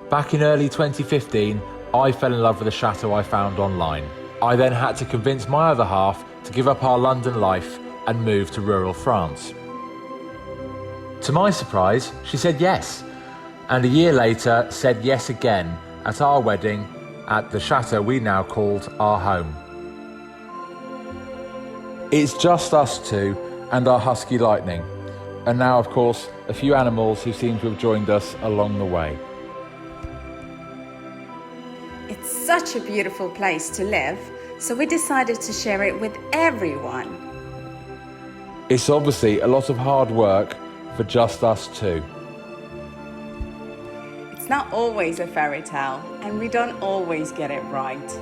Back in early 2015, I fell in love with a chateau I found online. I then had to convince my other half to give up our London life and move to rural France. To my surprise, she said yes, and a year later said yes again at our wedding at the chateau we now called our home. It's just us two and our husky Lightning, and now of course a few animals who seem to have joined us along the way. It's such a beautiful place to live, so we decided to share it with everyone. It's obviously a lot of hard work for just us two. It's not always a fairy tale, and we don't always get it right.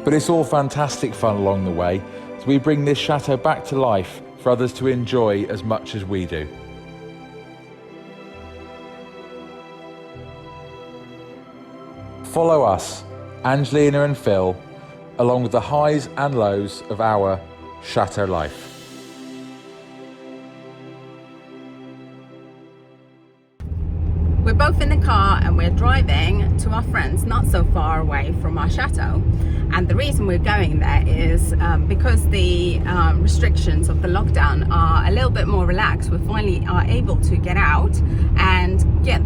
But it's all fantastic fun along the way, so we bring this chateau back to life for others to enjoy as much as we do. Follow us, Angelina and Phil, along with the highs and lows of our Chateau Life. We're both in the car and we're driving to our friends not so far away from our chateau. And the reason we're going there is because the restrictions of the lockdown are a little bit more relaxed. We finally are able to get out and get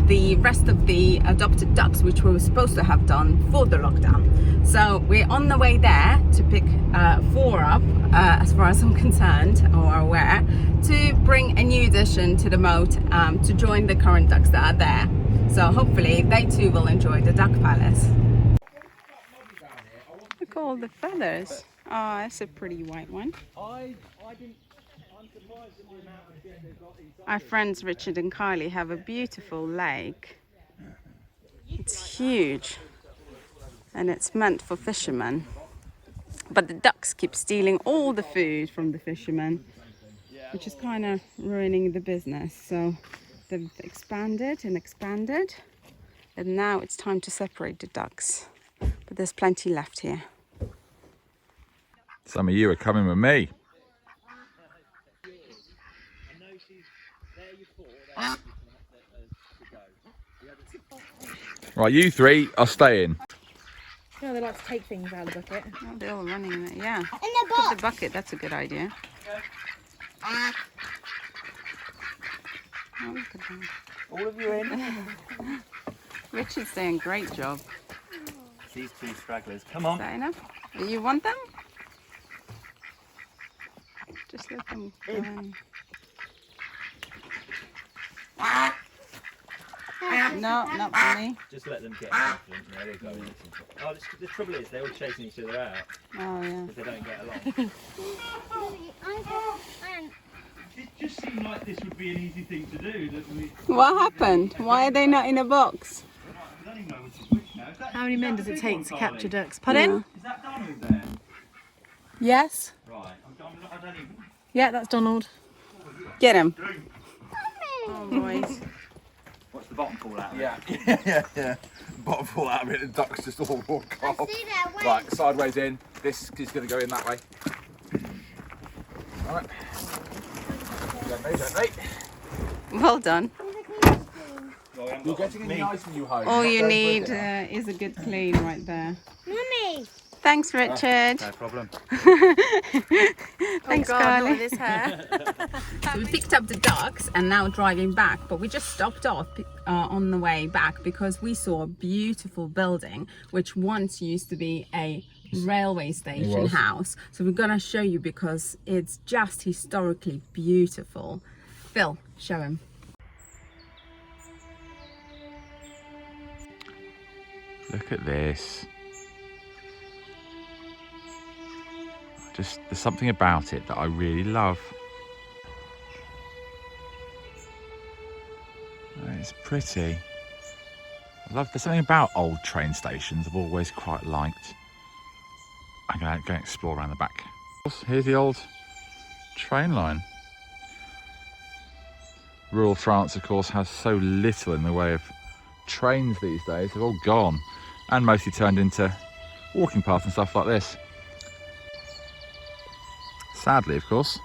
the rest of the adopted ducks, which we were supposed to have done before the lockdown. So we're on the way there to pick 4 up, as far as I'm concerned or aware, to bring a new addition to the moat to join the current ducks that are there. So hopefully they too will enjoy the duck palace. Look at all the feathers. Oh, that's a pretty white one. Our friends Richard and Kylie have a beautiful lake. It's huge and it's meant for fishermen. But the ducks keep stealing all the food from the fishermen, which is kind of ruining the business. So they've expanded and expanded, and now it's time to separate the ducks. But there's plenty left here. Some of you are coming with me. Right, you 3 are staying. You know, they like to take things out of the bucket. Oh, they're all running in it, yeah. In the box. Put the bucket, that's a good idea. Oh, look at that. All of you in? Richard's doing a great job. These 2 stragglers, come on. Is that enough? Do you want them? Just let them go in. No, not for me. Just let them get confident. Yeah, they're going. Oh, the trouble is they're all chasing each other out Oh, yeah. because they don't get along. It just seemed like this would be an easy thing to do. What happened? Why are they not in a box? I don't even know which is which now. How many men does it take to capture ducks? Pardon? Is that Donald there? Yes. Right. I don't even. Yeah, that's Donald. Get him. Oh, boys. Watch the bottom fall out. Of Yeah. Bottom fall out of it, the ducks just all walk off. Right, sideways in. This is going to go in that way. All right. Gently. Well done. You're getting in nice when you home. All you need is a good clean right there. Mummy. Thanks, Richard. No problem. Thanks, God, Carly. not with his hair. So we picked up the ducks and now driving back, but we just stopped off on the way back because we saw a beautiful building which once used to be a railway station house. So we're gonna show you because it's just historically beautiful. Phil, show him. Look at this. There's something about it that I really love. It's pretty. There's something about old train stations I've always quite liked. I'm going to go and explore around the back. Here's the old train line. Rural France, of course, has so little in the way of trains these days. They've all gone and mostly turned into walking paths and stuff like this. Sadly, of course,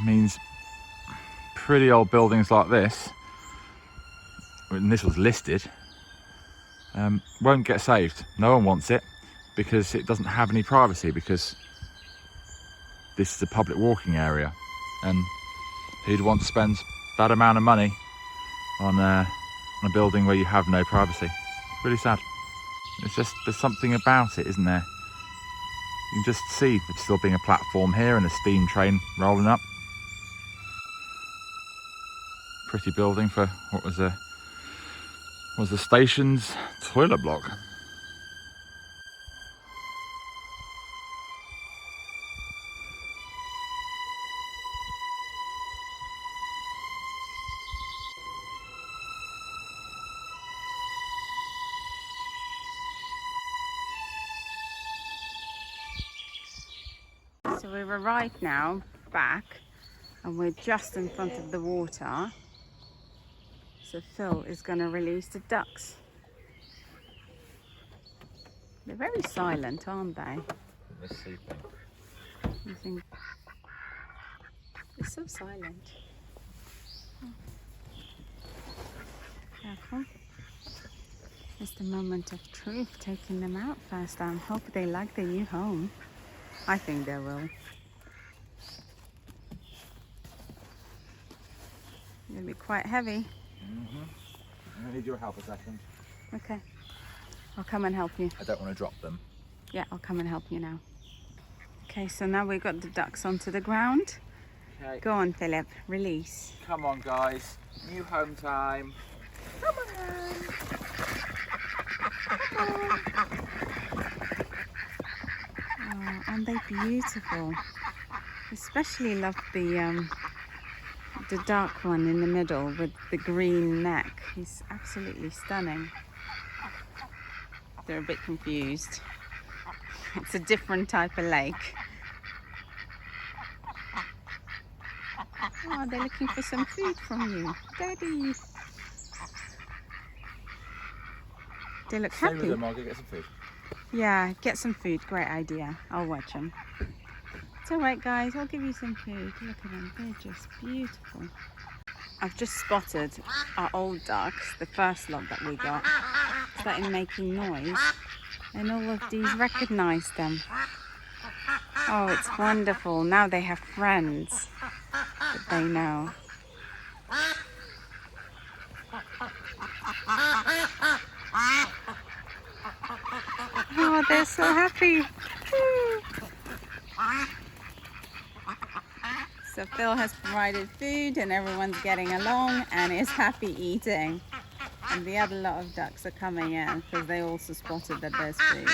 means pretty old buildings like this initials listed, won't get saved. No one wants it because it doesn't have any privacy, because this is a public walking area, and who'd want to spend that amount of money on a building where you have no privacy? Really sad. It's just, there's something about it, isn't there? You can just see there's still being a platform here and a steam train rolling up. Pretty building for what was the station's toilet block. So we've arrived now back, and we're just in front of the water. So Phil is going to release the ducks. They're very silent, aren't they? They're sleeping. I think they're so silent. Careful. It's the moment of truth, taking them out first. I hope they like the new home. I think they will. It'll be quite heavy. I need your help a second. Okay. I'll come and help you. I don't want to drop them. Yeah, I'll come and help you now. Okay, so now we've got the ducks onto the ground. Okay. Go on, Philip. Release. Come on, guys. New home time. Come on. Oh, aren't they beautiful? Especially love the dark one in the middle with the green neck. He's absolutely stunning. They're a bit confused. It's a different type of lake. Oh, they're looking for some food from you. Daddy. They look Stay happy. with them, I'll go get some food. Yeah, get some food. Great idea. I'll watch them. It's all right, guys. I'll give you some food. Look at them. They're just beautiful. I've just spotted our old ducks, the first lot that we got, starting making noise, and all of these recognise them. Oh, it's wonderful. Now they have friends that they know. Oh, they're so happy. So Phil has provided food and everyone's getting along and is happy eating. And the other lot of ducks are coming in because they also spotted that there's food.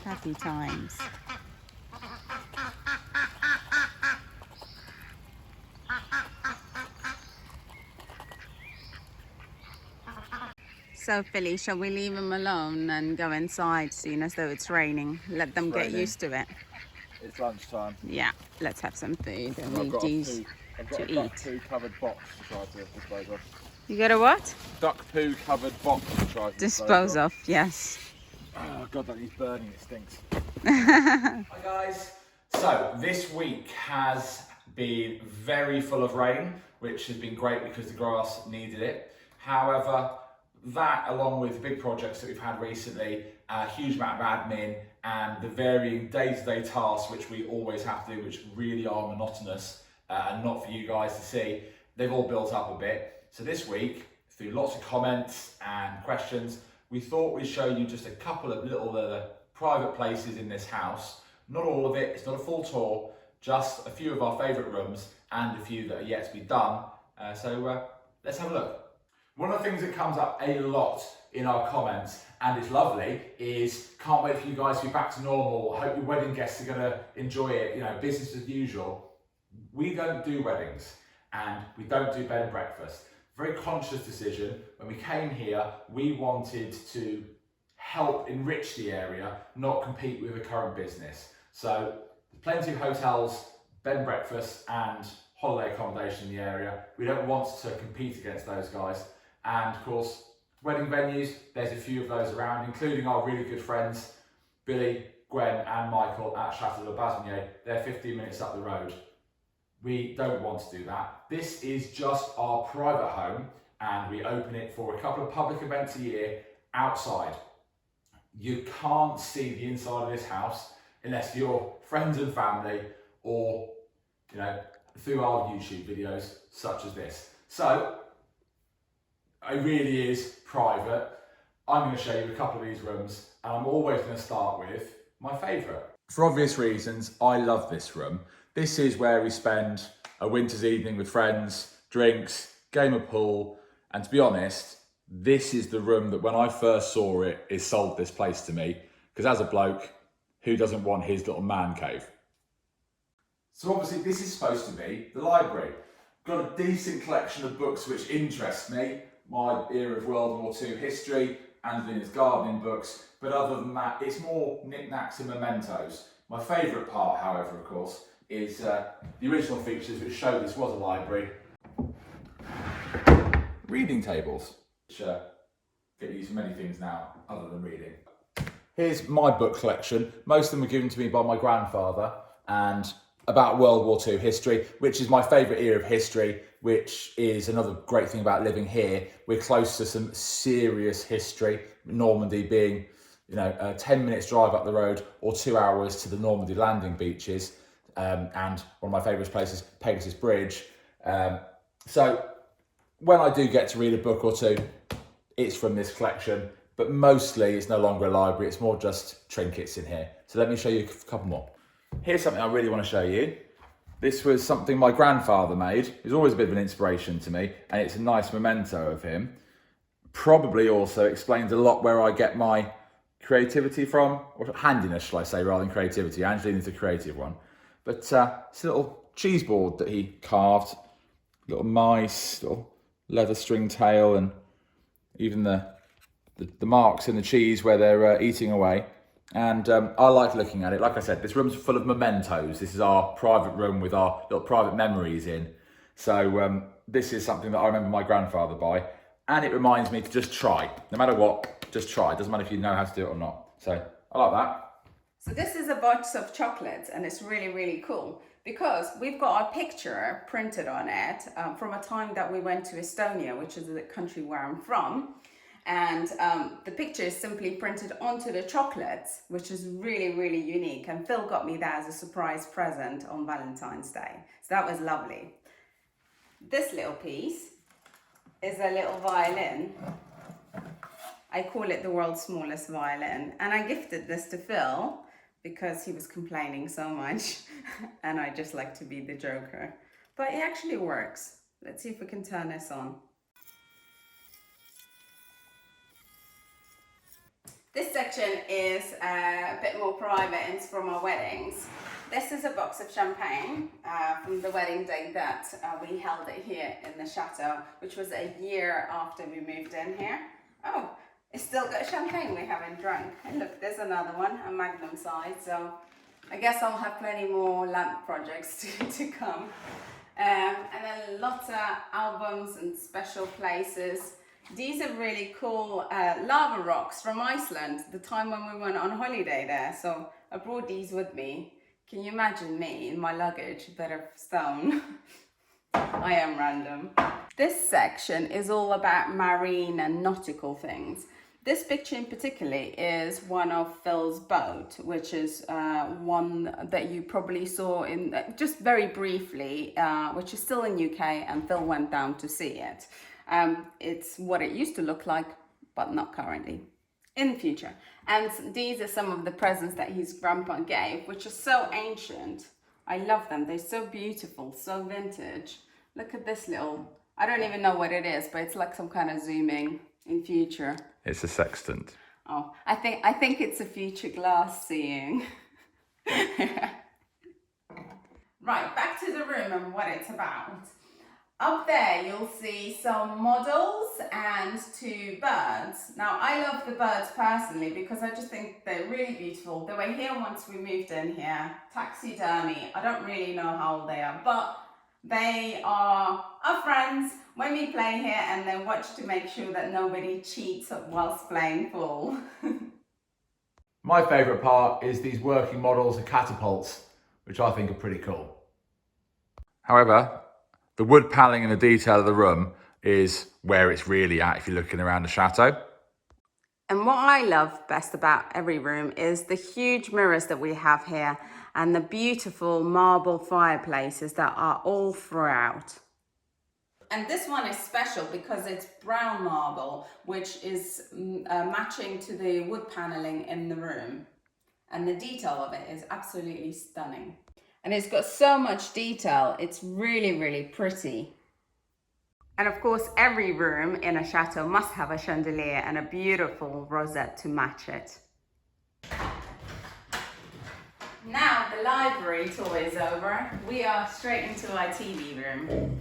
Happy times. So Philly, shall we leave them alone and go inside, seeing as though it's raining? Let them get used to it. It's lunchtime. Yeah, let's have some food and I've leave got these I've got to a duck eat. poo covered box to try to dispose of. You got a what? Duck poo covered box to try to Dispose of, yes. Oh god, that needs burning, it stinks. Hi guys. So this week has been very full of rain, which has been great because the grass needed it. However, that along with the big projects that we've had recently, a huge amount of admin and the varying day-to-day tasks which we always have to do, which really are monotonous and not for you guys to see, they've all built up a bit. So this week, through lots of comments and questions, we thought we'd show you just a couple of little private places in this house. Not all of it, it's not a full tour, just a few of our favourite rooms and a few that are yet to be done. So let's have a look. One of the things that comes up a lot in our comments, and it's lovely, is can't wait for you guys to be back to normal. Hope your wedding guests are going to enjoy it, you know, business as usual. We don't do weddings and we don't do bed and breakfast. Very conscious decision. When we came here, we wanted to help enrich the area, not compete with the current business. So there's plenty of hotels, bed and breakfast and holiday accommodation in the area. We don't want to compete against those guys. And of course, wedding venues, there's a few of those around, including our really good friends, Billy, Gwen and Michael at Chateau Life. They're 15 minutes up the road. we don't want to do that. This is just our private home, and we open it for a couple of public events a year outside. You can't see the inside of this house unless you're friends and family, or through our YouTube videos such as this. So it really is private. I'm going to show you a couple of these rooms, and I'm always going to start with my favourite. For obvious reasons, I love this room. This is where we spend a winter's evening with friends, drinks, game of pool, and to be honest, this is the room that when I first saw it, it sold this place to me, because as a bloke, who doesn't want his little man cave? So obviously this is supposed to be the library. Got a decent collection of books which interest me, my era of World War II history, Angelina's gardening books, but other than that, it's more knickknacks and mementos. My favourite part, however, of course, is the original features which show this was a library. Reading tables, which get used for many things now, other than reading. Here's my book collection. Most of them were given to me by my grandfather, and about World War II history, which is my favourite era of history, which is another great thing about living here. We're close to some serious history, Normandy being 10 minutes drive up the road or 2 hours to the Normandy landing beaches, and one of my favourite places, Pegasus Bridge. So when I do get to read a book or two, it's from this collection, but mostly it's no longer a library, it's more just trinkets in here. So let me show you a couple more. Here's something I really want to show you. This was something my grandfather made. He was always a bit of an inspiration to me, and it's a nice memento of him. Probably also explains a lot where I get my creativity from, or handiness, shall I say, rather than creativity. Angelina's the creative one. But it's a little cheese board that he carved, little mice, little leather string tail, and even the marks in the cheese where they're eating away. And I like looking at it. Like I said, this room's full of mementos. This is our private room with our little private memories in. So this is something that I remember my grandfather by, and it reminds me to just try. No matter what, just try. It doesn't matter if you know how to do it or not. So I like that. So this is a box of chocolates, and it's really, really cool because we've got a picture printed on it from a time that we went to Estonia, which is the country where I'm from. And the picture is simply printed onto the chocolates, which is really, really unique. And Phil got me that as a surprise present on Valentine's Day. So that was lovely. This little piece is a little violin. I call it the world's smallest violin. And I gifted this to Phil because he was complaining so much. And I just like to be the joker. But it actually works. Let's see if we can turn this on. This section is a bit more private and it's from our weddings. This is a box of champagne from the wedding day that we held it here in the chateau, which was a year after we moved in here. Oh, it's still got champagne we haven't drunk. And look, there's another one, a magnum size. So I guess I'll have plenty more lamp projects to come. And then lots of albums and special places. These are really cool lava rocks from Iceland, the time when we went on holiday there. So I brought these with me. Can you imagine me in my luggage that are stone? I am random. This section is all about marine and nautical things. This picture in particular is one of Phil's boat, which is one that you probably saw in just very briefly, which is still in UK, and Phil went down to see it. It's what it used to look like, but not currently, in the future. And these are some of the presents that his grandpa gave, which are so ancient. I love them. They're so beautiful, so vintage. Look at this little, I don't even know what it is, but it's like some kind of zooming in future. It's a sextant. Oh, I think it's a future glass seeing. Right, back to the room and what it's about. Up there, you'll see some models and 2 birds. Now, I love the birds personally because I just think they're really beautiful. They were here once we moved in here, taxidermy. I don't really know how old they are, but they are our friends when we play here, and they watch to make sure that nobody cheats whilst playing pool. My favourite part is these working models of catapults, which I think are pretty cool. However, the wood paneling and the detail of the room is where it's really at if you're looking around the chateau. And what I love best about every room is the huge mirrors that we have here and the beautiful marble fireplaces that are all throughout. And this one is special because it's brown marble, which is matching to the wood paneling in the room. And the detail of it is absolutely stunning. And it's got so much detail, it's really, really pretty. And of course, every room in a chateau must have a chandelier and a beautiful rosette to match it. Now the library tour is over. We are straight into our TV room.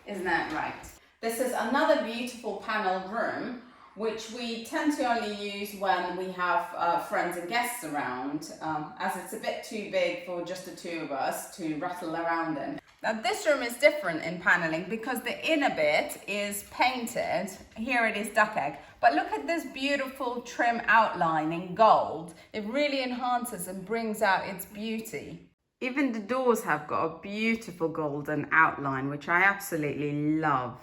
Isn't that right? This is another beautiful panelled room, which we tend to only use when we have friends and guests around, as it's a bit too big for just the two of us to rattle around in. Now this room is different in panelling because the inner bit is painted. Here it is duck egg, but look at this beautiful trim outline in gold. It really enhances and brings out its beauty. Even the doors have got a beautiful golden outline, which I absolutely love.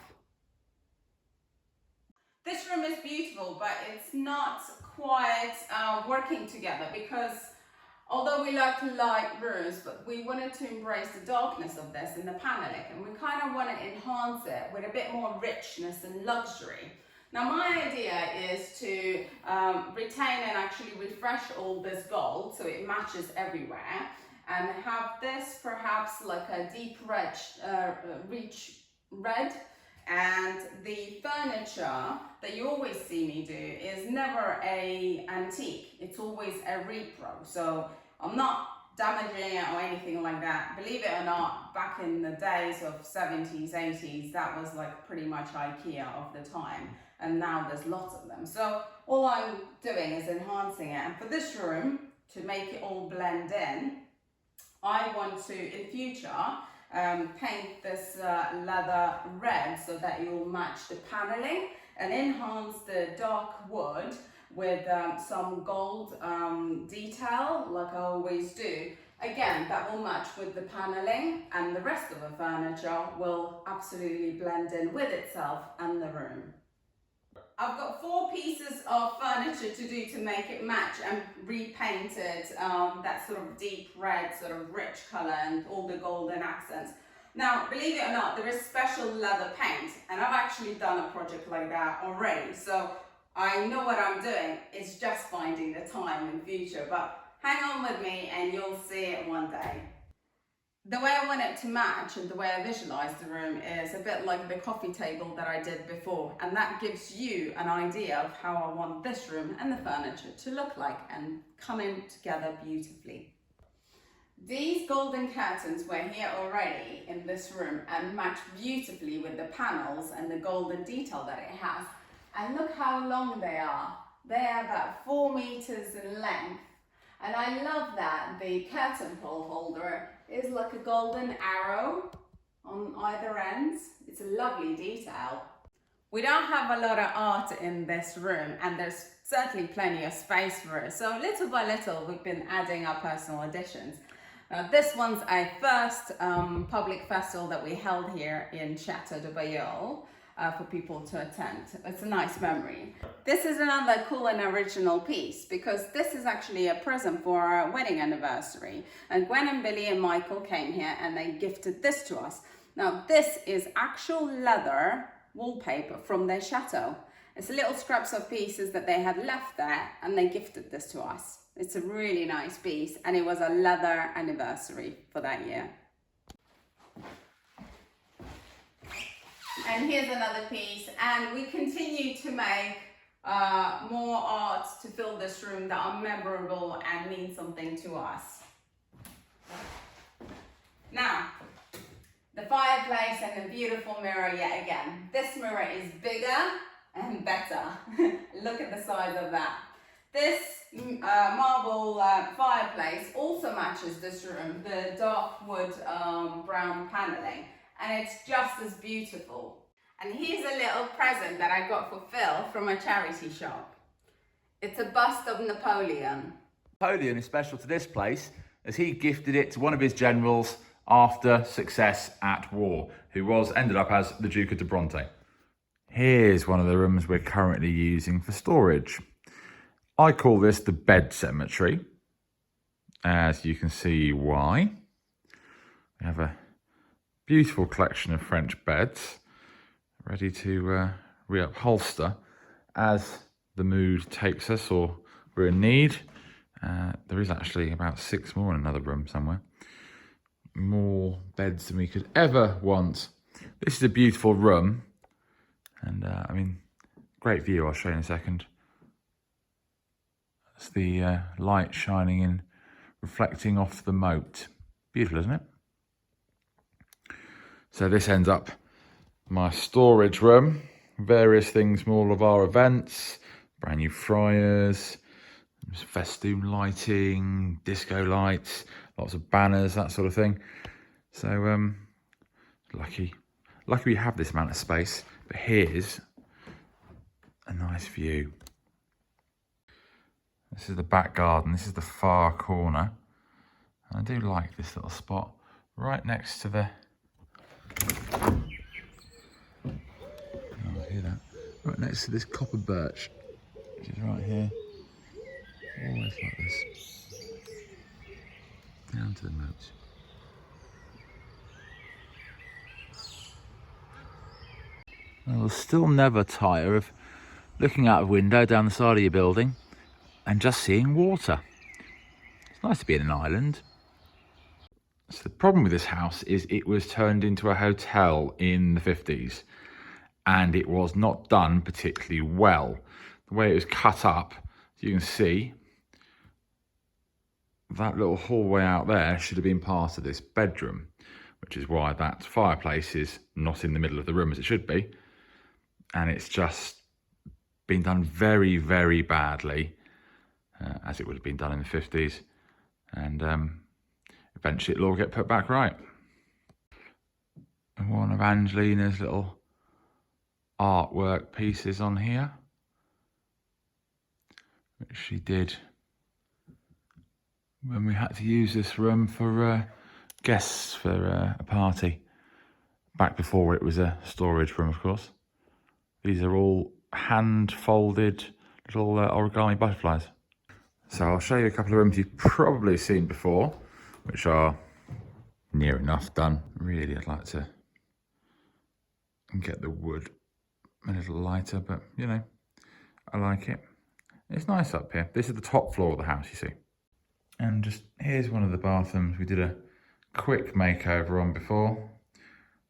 This room is beautiful, but it's not quite working together because although we like light rooms, but we wanted to embrace the darkness of this in the paneling, and we kind of want to enhance it with a bit more richness and luxury. Now my idea is to retain and actually refresh all this gold so it matches everywhere, and have this perhaps like a deep rich red. And the furniture that you always see me do is never a antique, it's always a repro. So I'm not damaging it or anything like that. Believe it or not, back in the days of 70s, 80s, that was like pretty much IKEA of the time. And now there's lots of them. So all I'm doing is enhancing it. And for this room, to make it all blend in, I want to, in future, paint this leather red so that it will match the paneling and enhance the dark wood with some gold detail like I always do. Again, that will match with the paneling, and the rest of the furniture will absolutely blend in with itself and the room. I've got 4 pieces of furniture to do to make it match and repaint it, that sort of deep red, sort of rich colour and all the golden accents. Now, believe it or not, there is special leather paint, and I've actually done a project like that already, so I know what I'm doing. It's just finding the time in future, but hang on with me and you'll see it one day. The way I want it to match and the way I visualize the room is a bit like the coffee table that I did before, and that gives you an idea of how I want this room and the furniture to look like and come in together beautifully. These golden curtains were here already in this room and match beautifully with the panels and the golden detail that it has. And look how long they are. They are about 4 meters in length. And I love that the curtain pole holder is like a golden arrow on either ends. It's a lovely detail. We don't have a lot of art in this room, and there's certainly plenty of space for it. So little by little, we've been adding our personal additions. Now, this one's a first public festival that we held here in Chateau Life for people to attend. It's a nice memory. This is another cool and original piece because this is actually a present for our wedding anniversary. And Gwen and Billy and Michael came here and they gifted this to us. Now, this is actual leather wallpaper from their chateau. It's little scraps of pieces that they had left there and they gifted this to us. It's a really nice piece, and it was a leather anniversary for that year. And here's another piece, and we continue to make more art to fill this room that are memorable and mean something to us. Now, the fireplace and the beautiful mirror yet again. This mirror is bigger and better. Look at the size of that. This marble fireplace also matches this room, the dark wood brown paneling, and it's just as beautiful. And here's a little present that I got for Phil from a charity shop. It's a bust of Napoleon. Napoleon is special to this place as he gifted it to one of his generals after success at war, who ended up as the Duke of de Bronte. Here's one of the rooms we're currently using for storage. I call this the bed cemetery, as you can see why. We have a beautiful collection of French beds, ready to reupholster as the mood takes us or we're in need. There is actually about 6 more in another room somewhere. More beds than we could ever want. This is a beautiful room, and I mean, great view. I'll show you in a second. That's the light shining in, reflecting off the moat. Beautiful, isn't it? So this ends up my storage room. Various things from all of our events. Brand new fryers, festoon lighting, disco lights, lots of banners, that sort of thing. So lucky we have this amount of space. But here's a nice view. This is the back garden. This is the far corner. And I do like this little spot right next to the... Oh, hear that? Right next to this copper birch, which is right here. Always like this. Down to the moat. I'll still never tire of looking out a window down the side of your building and just seeing water. It's nice to be in an island. So the problem with this house is it was turned into a hotel in the 50s, and it was not done particularly well. The way it was cut up, as you can see, that little hallway out there should have been part of this bedroom, which is why that fireplace is not in the middle of the room as it should be. And it's just been done very, very badly, as it would have been done in the 50s. And eventually it'll all get put back right. And one of Angelina's little artwork pieces on here, which she did when we had to use this room for guests for a party, back before it was a storage room, of course. These are all hand-folded little origami butterflies. So I'll show you a couple of rooms you've probably seen before, which are near enough done. Really, I'd like to get the wood a little lighter, but you know, I like it. It's nice up here. This is the top floor of the house, you see. And just here's one of the bathrooms we did a quick makeover on before.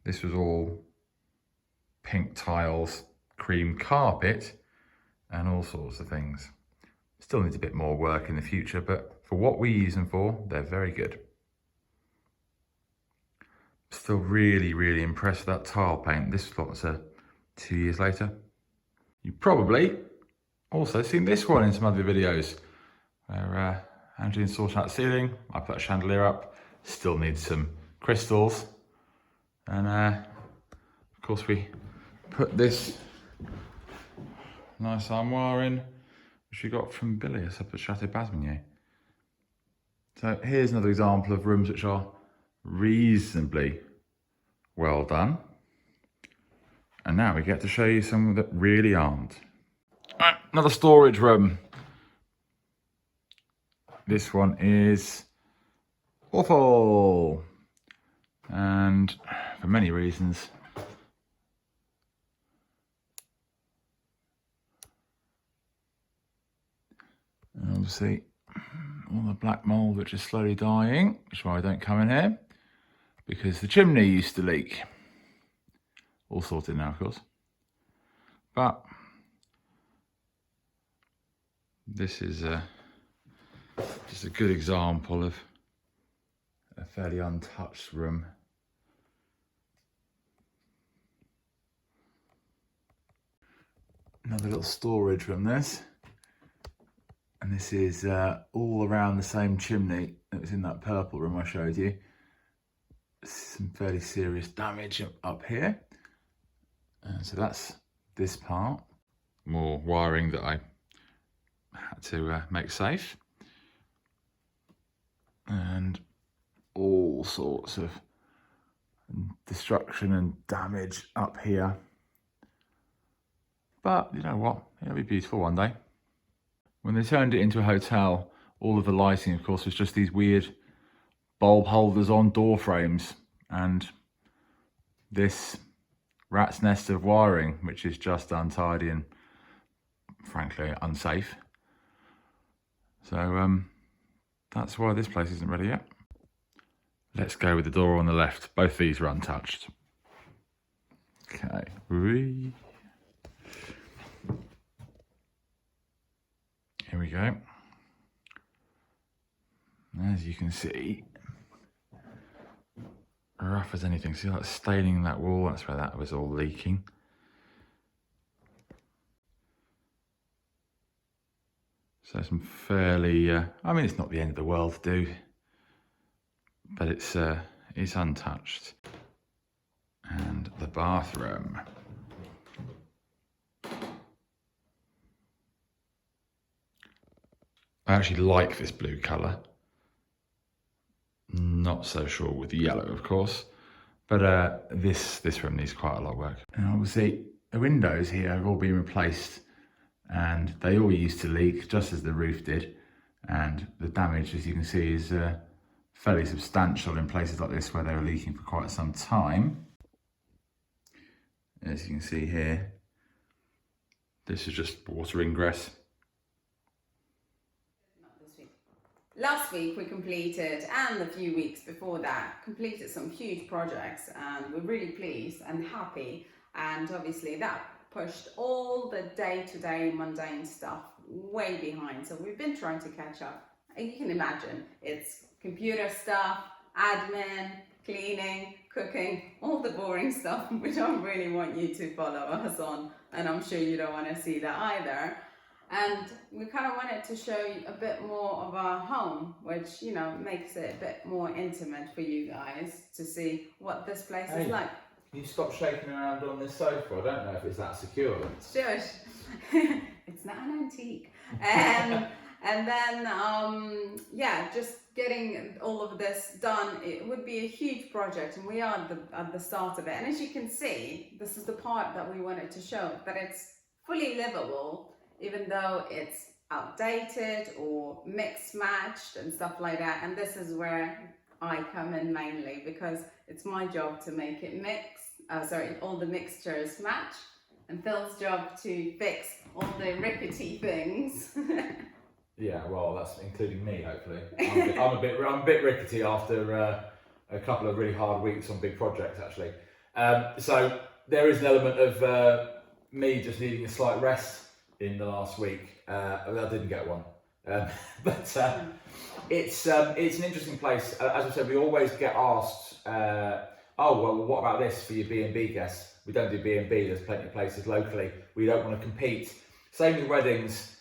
This was all pink tiles, cream carpet, and all sorts of things. Still needs a bit more work in the future, but for what we use them for, they're very good. Still really, really impressed with that tile paint. This was 2 years later. You've probably also seen this one in some other videos, where Angelina sorted out the ceiling. I put a chandelier up. Still needs some crystals. And of course we put this nice armoire in, which we got from Billius up at Chateau Life. So here's another example of rooms which are reasonably well done. And now we get to show you some that really aren't. Right, another storage room. This one is awful. And for many reasons. And obviously, all the black mould which is slowly dying, which is why I don't come in here, because the chimney used to leak. All sorted now, of course. But this is just a good example of a fairly untouched room. Another little storage room, this. And this is all around the same chimney that was in that purple room I showed you. Some fairly serious damage up here. So that's this part. More wiring that I had to make safe. And all sorts of and destruction and damage up here. But you know what? It'll be beautiful one day. When they turned it into a hotel, all of the lighting, of course, was just these weird bulb holders on door frames and this rat's nest of wiring, which is just untidy and frankly unsafe. So that's why this place isn't ready yet. Let's go with the door on the left. Both these are untouched. Okay. Here we go. As you can see, rough as anything. See that staining that wall? That's where that was all leaking. So some fairly, I mean, it's not the end of the world to do, but it's untouched. And the bathroom. I actually like this blue colour. Not so sure with the yellow, of course, but this room needs quite a lot of work. And obviously the windows here have all been replaced, and they all used to leak just as the roof did, and the damage, as you can see, is fairly substantial in places like this where they were leaking for quite some time. As you can see here, this is just water ingress. Last week we completed, and a few weeks before that, completed some huge projects, and we're really pleased and happy. And obviously that pushed all the day-to-day mundane stuff way behind. So we've been trying to catch up. And you can imagine, it's computer stuff, admin, cleaning, cooking, all the boring stuff. We don't really want you to follow us on, and I'm sure you don't want to see that either. And we kind of wanted to show you a bit more of our home, which, you know, makes it a bit more intimate for you guys to see what this place is like. Can you stop shaking around on this sofa? I don't know if it's that secure. Shush. It's not an antique. And then, yeah, just getting all of this done, it would be a huge project, and we are at the start of it. And as you can see, this is the part that we wanted to show, that it's fully livable, even though it's outdated or mixed matched and stuff like that. And this is where I come in mainly, because it's my job to make it all the mixtures match, and Phil's job to fix all the rickety things. Yeah, well, that's including me, hopefully. I'm a bit rickety after a couple of really hard weeks on big projects, actually. So there is an element of me just needing a slight rest in the last week. I didn't get one, but it's an interesting place. As I said, we always get asked, oh well, what about this for your B&B guests? We don't do B&B. There's plenty of places locally. We don't want to compete. Same with weddings.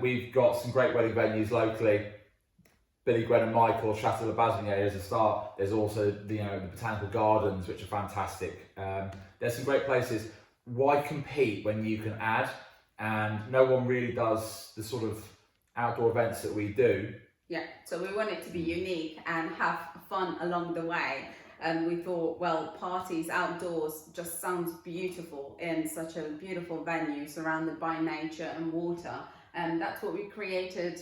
We've got some great wedding venues locally. Billy, Gwen and Michael, Chateau Life as a start. There's also the botanical gardens, which are fantastic. There's some great places. Why compete when you can add? And no one really does the sort of outdoor events that we do. Yeah, so we want it to be unique and have fun along the way. And we thought, well, parties outdoors just sounds beautiful in such a beautiful venue surrounded by nature and water. And that's what we created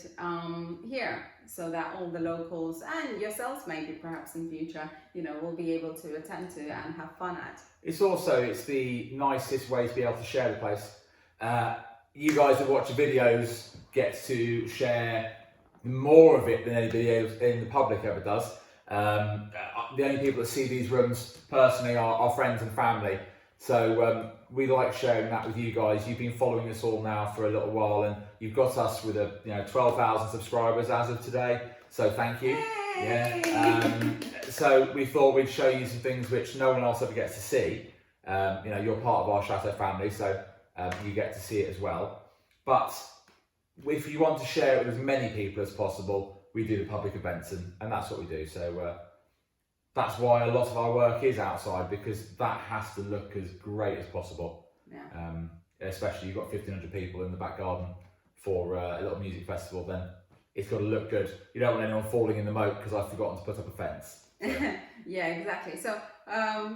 here, so that all the locals and yourselves maybe perhaps in future, will be able to attend to and have fun at. It's the nicest way to be able to share the place. You guys that watch the videos get to share more of it than anybody else in the public ever does. The only people that see these rooms personally are our friends and family. So we like sharing that with you guys. You've been following us all now for a little while, and you've got us with 12,000 subscribers as of today. So thank you. Yay! Yeah. So we thought we'd show you some things which no one else ever gets to see. You're part of our Chateau family, so you get to see it as well. But if you want to share it with as many people as possible, we do the public events, and that's what we do. So that's why a lot of our work is outside, because that has to look as great as possible. Yeah. Especially you've got 1,500 people in the back garden for a little music festival, then it's got to look good. You don't want anyone falling in the moat because I've forgotten to put up a fence. So. Yeah, exactly. So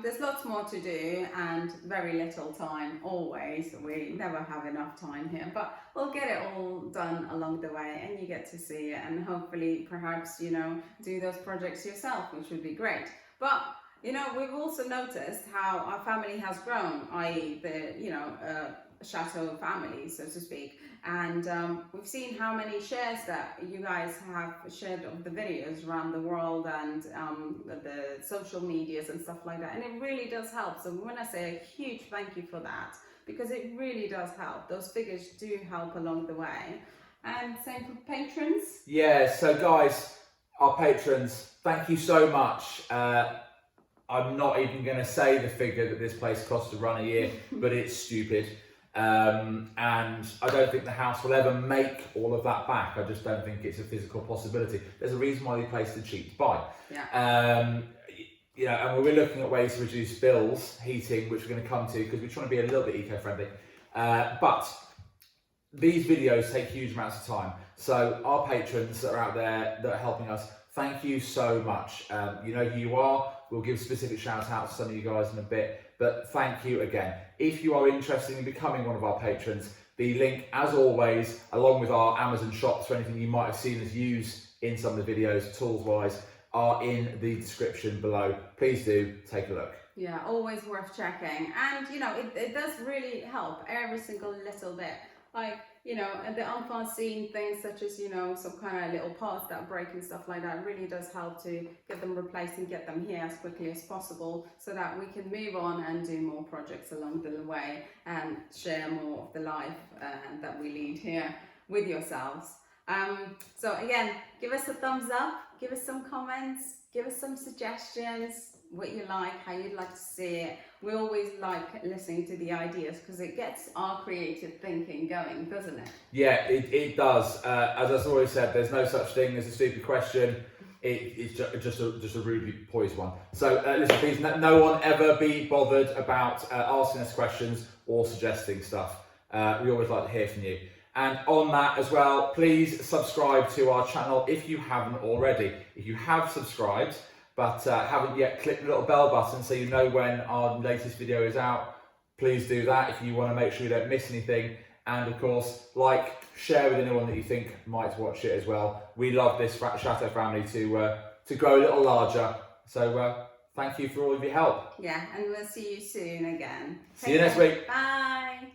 there's lots more to do and very little time always. We never have enough time here, but we'll get it all done along the way and you get to see it and hopefully perhaps, you know, do those projects yourself, which would be great. But you know, we've also noticed how our family has grown, i.e. the, you know, Chateau family, so to speak. And we've seen how many shares that you guys have shared of the videos around the world and the social medias and stuff like that. And it really does help. So we want to say a huge thank you for that, because it really does help. Those figures do help along the way. And same for patrons. Yeah, so guys, our patrons, thank you so much. I'm not even going to say the figure that this place costs to run a year, but it's stupid. And I don't think the house will ever make all of that back. I just don't think it's a physical possibility. There's a reason why we place the cheap to buy. Yeah. You know, and we're looking at ways to reduce bills, heating, which we're going to come to because we're trying to be a little bit eco-friendly. But these videos take huge amounts of time. So our patrons that are out there that are helping us, thank you so much. You know who you are. We'll give specific shout outs to some of you guys in a bit, but thank you again. If you are interested in becoming one of our patrons, the link, as always, along with our Amazon shops for anything you might have seen us use in some of the videos, tools-wise, are in the description below. Please do take a look. Yeah, always worth checking. And, you know, it does really help every single little bit. Like, you know, and the unforeseen things such as, you know, some kind of little parts that break and stuff like that really does help to get them replaced and get them here as quickly as possible so that we can move on and do more projects along the way and share more of the life that we lead here with yourselves. So again, give us a thumbs up, give us some comments, give us some suggestions, what you like, how you'd like to see it. We always like listening to the ideas because it gets our creative thinking going, doesn't it? Yeah, it does. As I've always said, there's no such thing as a stupid question. It's just a rudely poised one. So listen, please, no one ever be bothered about asking us questions or suggesting stuff. We always like to hear from you. And on that as well, please subscribe to our channel if you haven't already. If you have subscribed, but haven't yet clicked the little bell button so you know when our latest video is out, please do that if you want to make sure you don't miss anything. And of course, like, share with anyone that you think might watch it as well. We love this Chateau family to grow a little larger. So thank you for all of your help. Yeah, and we'll see you soon again. See you next week. Bye.